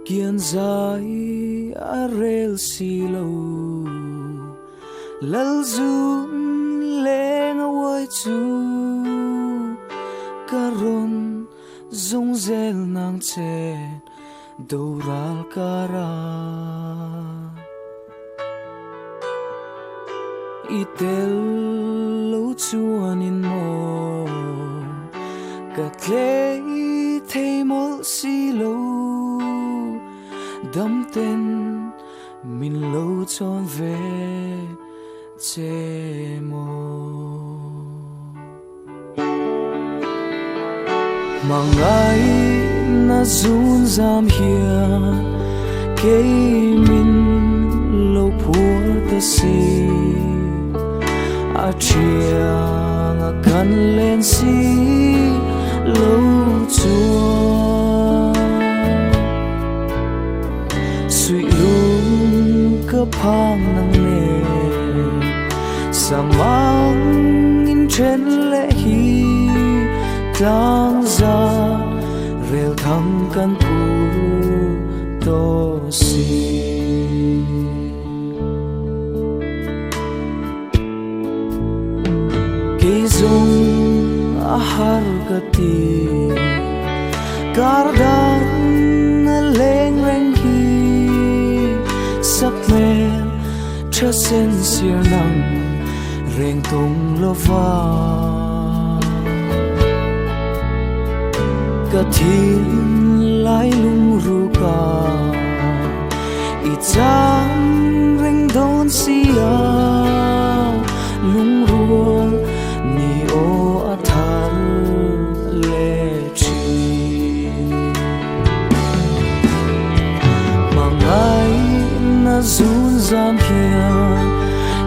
kian zai arel silo lal zum leng awai chu karon zong zel nang chen doral kara itel lo chuanin mo ka tlei thei mol silo đắm tên mình lâu tròn về chê mô mà ngay na run giam hiền cây mình lâu phua ta si a chia ngã cắn lên si lâu chua suy luôn cơ phang nang nề sa mang in trên lệ hi tang ra rel thang kan pu to si ki zong a har gati kardang leng reng hi sắc mê cho sen siêu nắng rèn tung lo va cả thiên lai lung ru ca ít chang rèn đón sia lung ruộng ni o athar lệ chi mà ngay na run giam hiền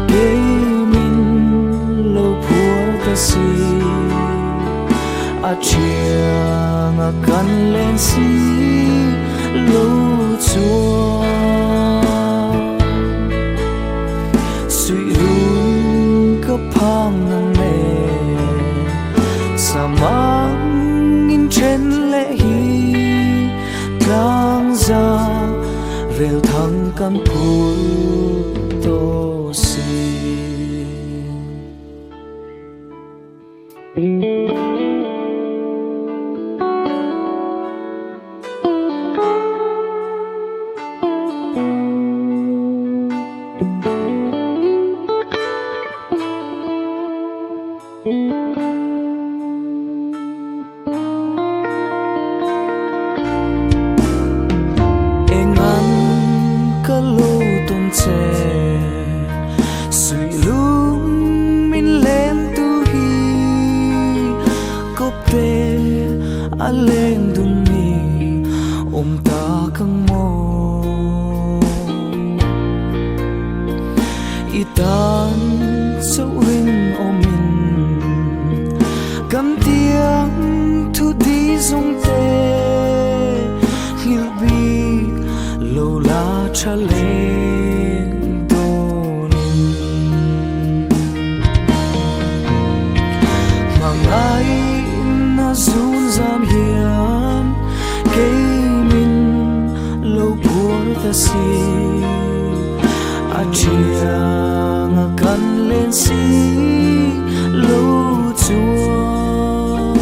cây mình lâu phua ta si a chia ngã cắn lên si lâu chua suy luôn cấp phang nang nề sa mang in trên lệ hi tang ra rel thang kan pu to si suy lung min lên tu hi có pe a lên dun mi ta kang mo itan sâu rin min cầm tiếng thu đi dung tê hiểu bi lâu la cha lên ai na run giam hiền cây mình lâu buồn ta si a chia ngã cắn lên si lâu chua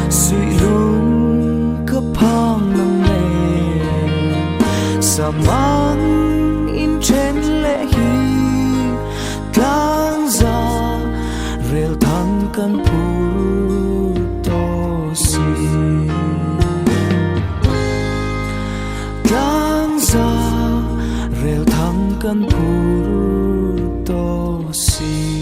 suy luôn cấp phang nang nề sa mang in trên lệ hi tang ra rel thang kan pu to si tang ra rel thang kan pu to si